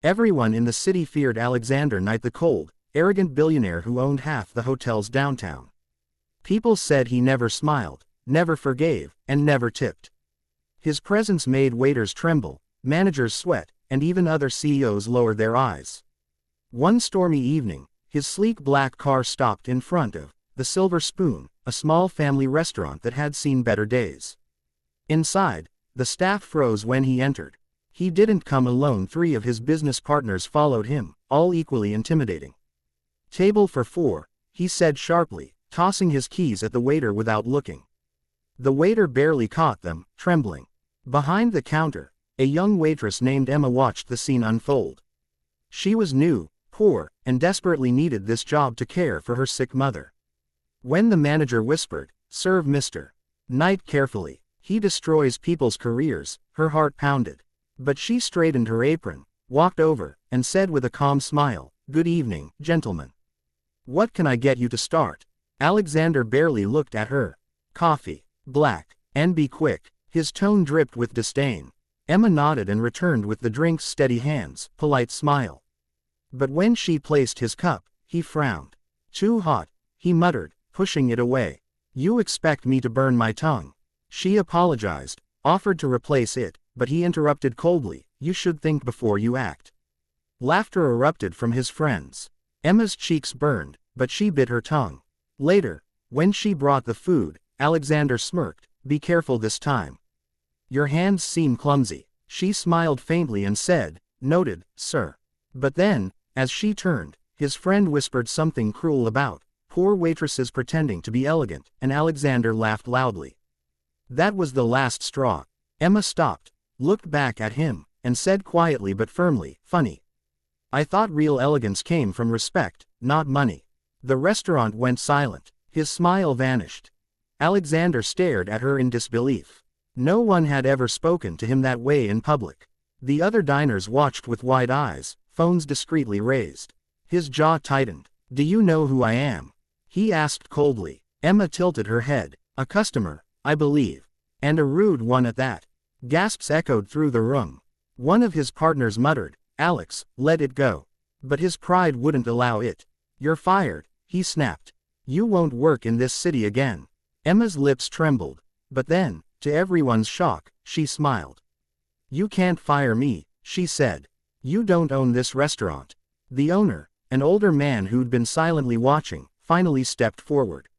Everyone in the city feared Alexander Knight, the cold, arrogant billionaire who owned half the hotels downtown. People said he never smiled, never forgave, and never tipped. His presence made waiters tremble, managers sweat, and even other CEOs lowered their eyes. One stormy evening, his sleek black car stopped in front of the Silver Spoon, a small family restaurant that had seen better days. Inside, the staff froze when he entered. He didn't come alone. 3 of his business partners followed him, all equally intimidating. "Table for 4, he said sharply, tossing his keys at the waiter without looking. The waiter barely caught them, trembling. Behind the counter, a young waitress named Emma watched the scene unfold. She was new, poor, and desperately needed this job to care for her sick mother. When the manager whispered, "Serve Mr. Knight carefully, he destroys people's careers," her heart pounded. But she straightened her apron, walked over, and said with a calm smile, "Good evening, gentlemen. What can I get you to start?" Alexander barely looked at her. "Coffee, black, and be quick." His tone dripped with disdain. Emma nodded and returned with the drink's steady hands, polite smile. But when she placed his cup, he frowned. "Too hot," he muttered, pushing it away. "You expect me to burn my tongue?" She apologized, offered to replace it, but he interrupted coldly, "You should think before you act." Laughter erupted from his friends. Emma's cheeks burned, but she bit her tongue. Later, when she brought the food, Alexander smirked, "Be careful this time. Your hands seem clumsy." She smiled faintly and said, "Noted, sir." But then, as she turned, his friend whispered something cruel about poor waitresses pretending to be elegant, and Alexander laughed loudly. That was the last straw. Emma stopped, looked back at him, and said quietly but firmly, "Funny. I thought real elegance came from respect, not money." The restaurant went silent. His smile vanished. Alexander stared at her in disbelief. No one had ever spoken to him that way in public. The other diners watched with wide eyes, phones discreetly raised. His jaw tightened. "Do you know who I am?" he asked coldly. Emma tilted her head. "A customer, I believe. And a rude one at that." Gasps echoed through the room. One of his partners muttered, "Alex, let it go." But his pride wouldn't allow it. "You're fired," he snapped. "You won't work in this city again." Emma's lips trembled. But then, to everyone's shock, she smiled. "You can't fire me," she said. "You don't own this restaurant." The owner, an older man who'd been silently watching, finally stepped forward.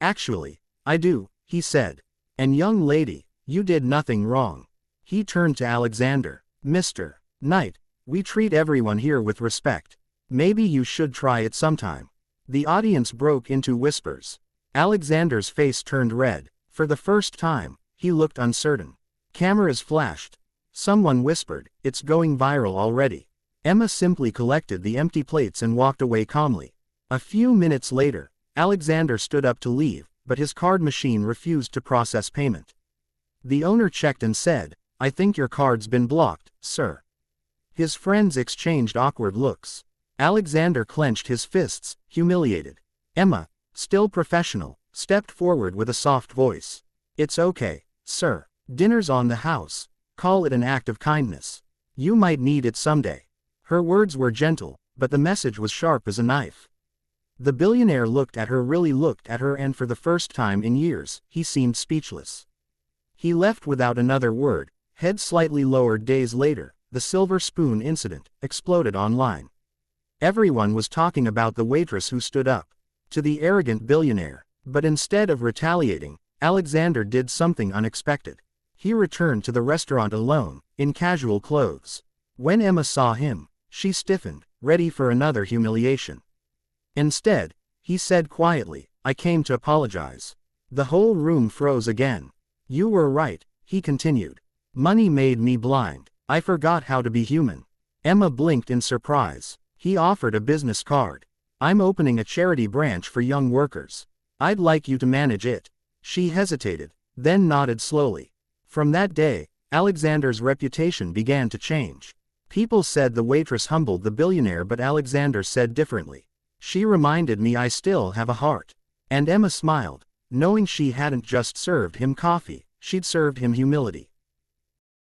"Actually, I do," he said. "And young lady, you did nothing wrong." He turned to Alexander. "Mr. Knight, we treat everyone here with respect. Maybe you should try it sometime." The audience broke into whispers. Alexander's face turned red. For the first time, he looked uncertain. Cameras flashed. Someone whispered, "It's going viral already." Emma simply collected the empty plates and walked away calmly. A few minutes later, Alexander stood up to leave, but his card machine refused to process payment. The owner checked and said, "I think your card's been blocked, sir." His friends exchanged awkward looks. Alexander clenched his fists, humiliated. Emma, still professional, stepped forward with a soft voice. "It's okay, sir. Dinner's on the house. Call it an act of kindness. You might need it someday." Her words were gentle, but the message was sharp as a knife. The billionaire really looked at her, and for the first time in years, he seemed speechless. He left without another word, head slightly lowered. Days later, the Silver Spoon incident exploded online. Everyone was talking about the waitress who stood up to the arrogant billionaire. But instead of retaliating, Alexander did something unexpected. He returned to the restaurant alone, in casual clothes. When Emma saw him, she stiffened, ready for another humiliation. Instead, he said quietly, "I came to apologize." The whole room froze again. "You were right," he continued. "Money made me blind. I forgot how to be human." Emma blinked in surprise. He offered a business card. "I'm opening a charity branch for young workers. I'd like you to manage it." She hesitated, then nodded slowly. From that day, Alexander's reputation began to change. People said the waitress humbled the billionaire, but Alexander said differently. "She reminded me I still have a heart." And Emma smiled, knowing she hadn't just served him coffee, she'd served him humility.